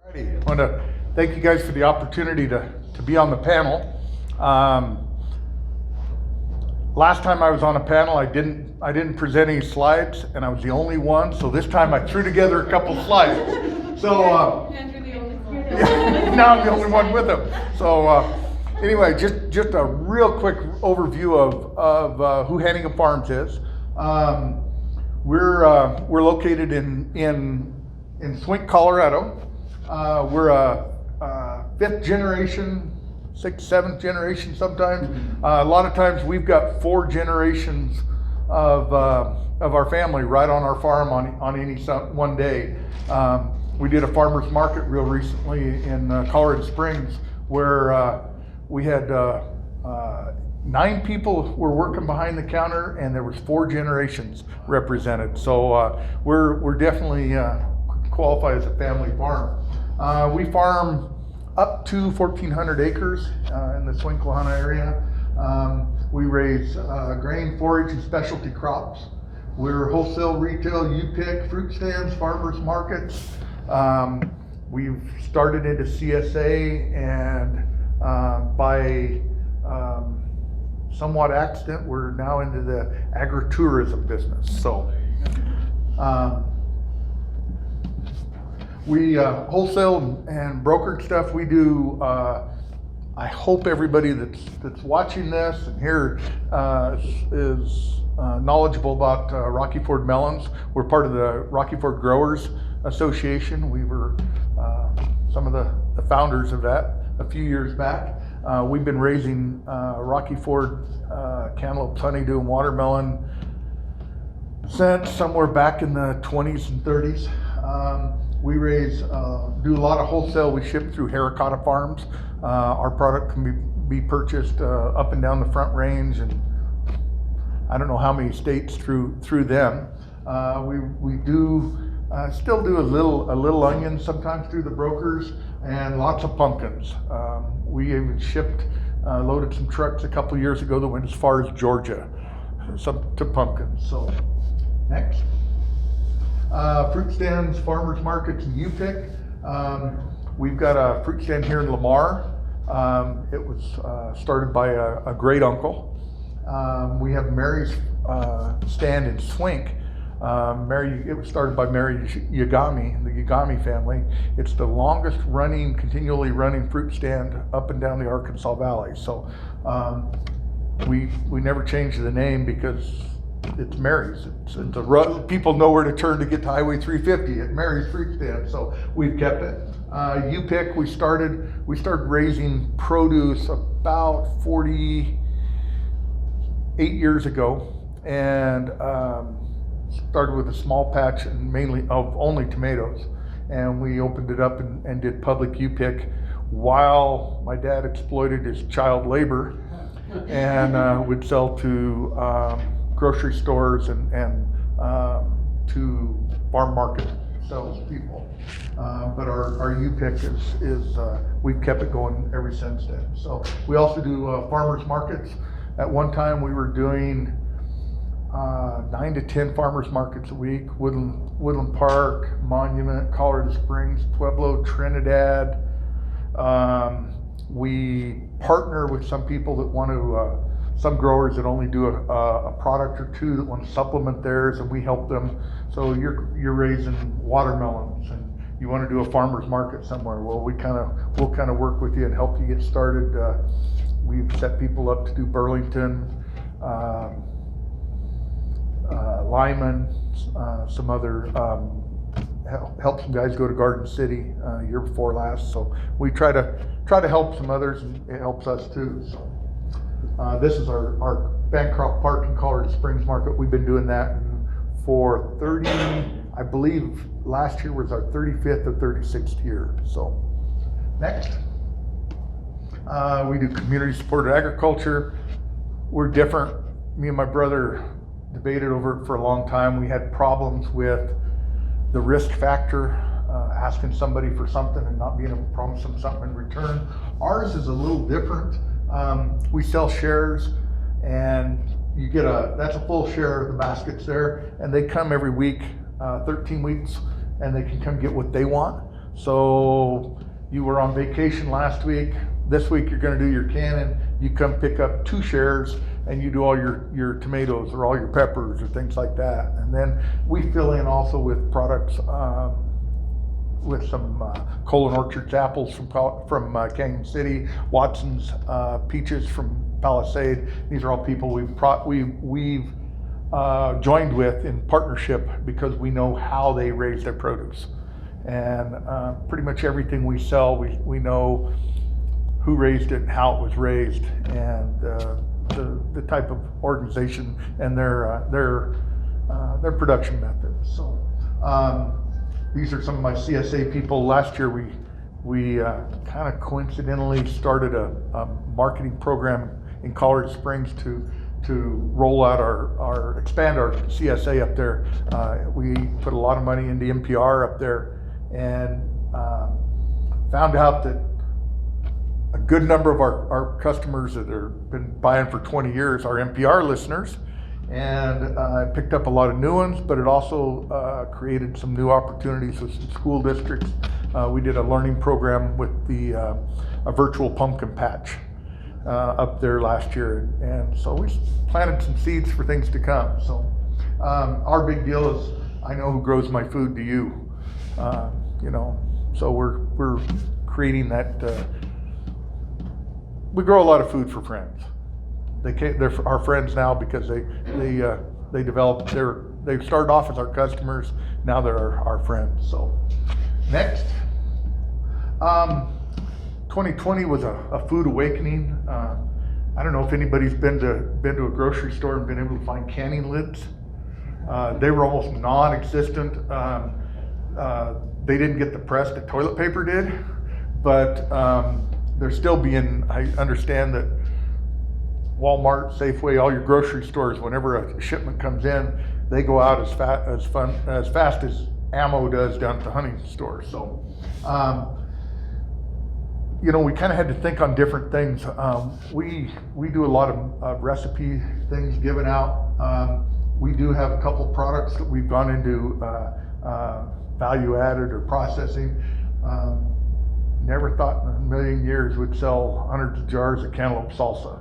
Alrighty, I want to thank you guys for the opportunity to be on the panel. Last time I was on a panel, I didn't present any slides, and I was the only one. So this time I threw together a couple slides. So And you're the only one. yeah, now I'm the only one with them. So anyway, just a real quick overview of who Hanningham Farms is. We're located in Swink, Colorado. We're a fifth generation, sixth, seventh generation sometimes. A lot of times we've got 4 generations of our family right on our farm on any one day. We did a farmer's market real recently in Colorado Springs where we had 9 people were working behind the counter, and there was 4 generations represented. So we're definitely qualify as a family farm. We farm up to 1,400 acres in the Swink-Lahana area. We raise grain, forage, and specialty crops. We're wholesale, retail, you-pick, fruit stands, farmers markets. We've started into CSA, and by somewhat accident, we're now into the agritourism business. So we wholesale and brokered stuff. We do. I hope everybody that's watching this and here is knowledgeable about Rocky Ford melons. We're part of the Rocky Ford Growers Association. We were some of the founders of that a few years back. We've been raising Rocky Ford cantaloupe, honeydew, and watermelon since somewhere back in the 20s and 30s. We raise, do a lot of wholesale. We ship through Hericata Farms. Our product can be purchased up and down the Front Range, and I don't know how many states through them. We do still do a little onion sometimes through the brokers, and lots of pumpkins. We even shipped, loaded some trucks a couple years ago that went as far as Georgia, to pumpkins. So next. Fruit stands, farmers markets, and you-pick. We've got a fruit stand here in Lamar. It was started by a great uncle. We have Mary's stand in Swink. It was started by Mary Yagami, the Yagami family. It's the longest running, continually running fruit stand up and down the Arkansas Valley. So we never changed the name because it's Mary's. It's a people know where to turn to get to Highway 350 at Mary's Fruit Stand, so we've kept it. You-pick, we started raising produce about 48 years ago, and started with a small patch and mainly of only tomatoes, and we opened it up and did public you-pick while my dad exploited his child labor and would sell to grocery stores and to farm market salespeople. But our U-pick is we've kept it going ever since then. So we also do farmers markets. At one time we were doing 9 to 10 farmers markets a week. Woodland Park, Monument, Colorado Springs, Pueblo, Trinidad. We partner with some people that want to some growers that only do a product or two that want to supplement theirs, and we help them. So you're raising watermelons and you want to do a farmer's market somewhere. Well, we'll kind of work with you and help you get started. We've set people up to do Burlington, Lyman, some other help some guys go to Garden City year before last. So we try to help some others, and it helps us too. So. This is our Bancroft Park in Colorado Springs market. We've been doing that for 30, I believe last year was our 35th or 36th year. So next. We do community supported agriculture. We're different. Me and my brother debated over it for a long time. We had problems with the risk factor, asking somebody for something and not being able to promise them something in return. Ours is a little different. We sell shares, and you get that's a full share of the baskets there, and they come every week, 13 weeks, and they can come get what they want. So you were on vacation last week. This week you're going to do your canning. You come pick up 2 shares and you do all your tomatoes or all your peppers or things like that. And then we fill in also with products, with some Colin Orchards apples from Canyon City, Watson's peaches from Palisade. These are all people we've joined with in partnership because we know how they raise their produce. And pretty much everything we sell, we know who raised it and how it was raised, and the type of organization and their production methods. So these are some of my CSA people. Last year we kind of coincidentally started a marketing program in Colorado Springs to roll out expand our CSA up there. We put a lot of money into NPR up there, and found out that a good number of our customers that have been buying for 20 years are NPR listeners, and picked up a lot of new ones, but it also created some new opportunities with some school districts. We did a learning program with a virtual pumpkin patch up there last year, and so we planted some seeds for things to come. So our big deal is, I know who grows my food, do you? So we're creating that. We grow a lot of food for friends. They're our friends now because they developed they started off as our customers. Now they're our friends. So next, 2020 was a food awakening. I don't know if anybody's been to a grocery store and been able to find canning lids. They were almost non-existent. They didn't get the press that toilet paper did, but they're still being, I understand that Walmart, Safeway, all your grocery stores, whenever a shipment comes in, they go out as fast as ammo does down at the hunting store. So, we kind of had to think on different things. We do a lot of recipe things given out. We do have a couple products that we've gone into value added or processing. Never thought in a million years we'd sell hundreds of jars of cantaloupe salsa,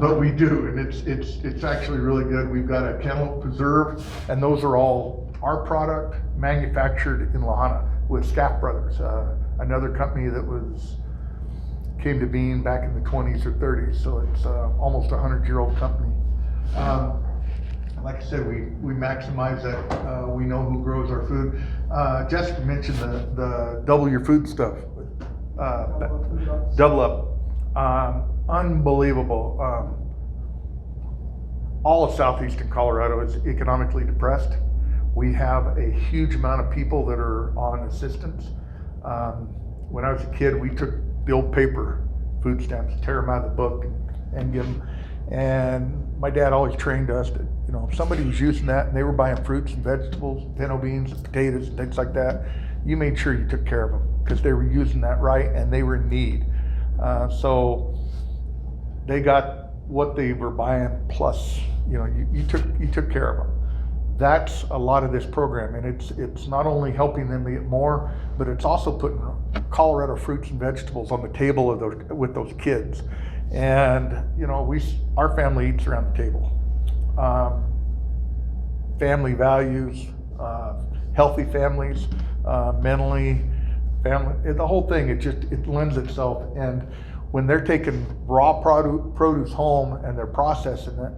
but we do, and it's actually really good. We've got a cantaloupe preserve, and those are all our product, manufactured in Lahana with Scaff Brothers, another company that came to being back in the 20s or 30s. So it's almost a 100-year-old company. Like I said, we maximize that. We know who grows our food. Jessica mentioned the double your food stuff. Double up. Unbelievable. All of southeastern Colorado is economically depressed. We have a huge amount of people that are on assistance. When I was a kid, we took the old paper food stamps, tear them out of the book and give them. And my dad always trained us that, if somebody was using that and they were buying fruits and vegetables, pinto beans, and potatoes and things like that, you made sure you took care of them because they were using that right and they were in need. So they got what they were buying plus, you took care of them. That's a lot of this program, and it's not only helping them get more, but it's also putting Colorado fruits and vegetables on the table with those kids. And our family eats around the table. Family values, healthy families, mentally, family, the whole thing, it lends itself. And when they're taking raw produce home and they're processing it,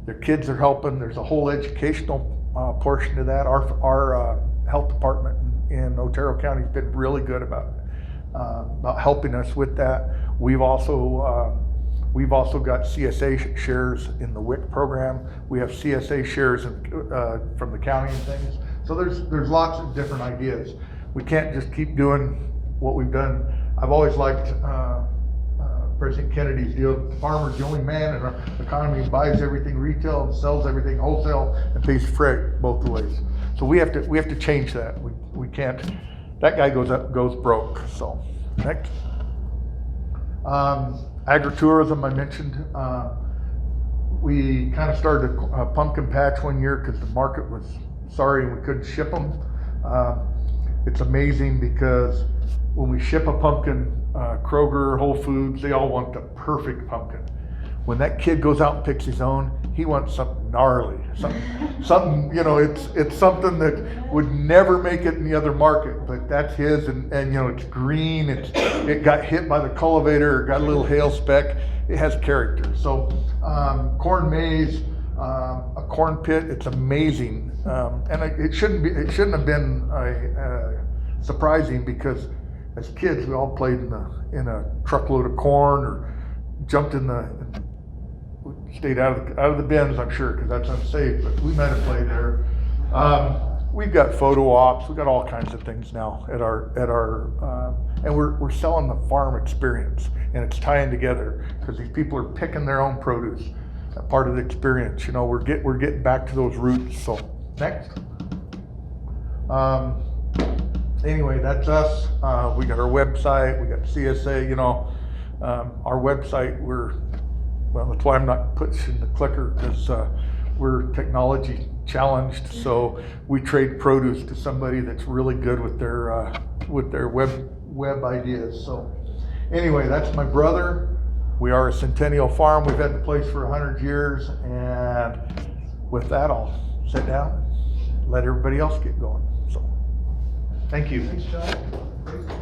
their kids are helping. There's a whole educational portion to that. Our health department in Otero County has been really good about helping us with that. We've also got CSA shares in the WIC program. We have CSA shares from the county and things. So there's lots of different ideas. We can't just keep doing what we've done. I've always liked President Kennedy's deal. The farmer's the only man in our economy who buys everything retail and sells everything wholesale and pays freight both ways. So we have to change that. We can't. That guy goes broke. So next. Agritourism, I mentioned. We kind of started a pumpkin patch one year because the market was sorry and we couldn't ship them. it's amazing because when we ship a pumpkin, Kroger, Whole Foods, they all want the perfect pumpkin. When that kid goes out and picks his own, he wants something gnarly, something, you know, it's something that would never make it in the other market, but that's his, and you know, it's green, it got hit by the cultivator, or got a little hail speck, it has character. So corn maze, a corn pit, it's amazing, and it shouldn't have been surprising, because as kids we all played in a truckload of corn, or jumped stayed out of the bins, I'm sure, because that's unsafe, but we might have played there. We've got photo ops, we've got all kinds of things now at our and we're selling the farm experience, and it's tying together because these people are picking their own produce, part of the experience. You know, we're getting back to those roots. So next. Anyway, that's us. We got our website, we got CSA, you know, our website, well, that's why I'm not pushing the clicker, because we're technology challenged. So we trade produce to somebody that's really good with their web ideas. So anyway, that's my brother. We are a centennial farm. We've had the place for 100 years. And with that, I'll sit down and let everybody else get going. So thank you. Thanks, John.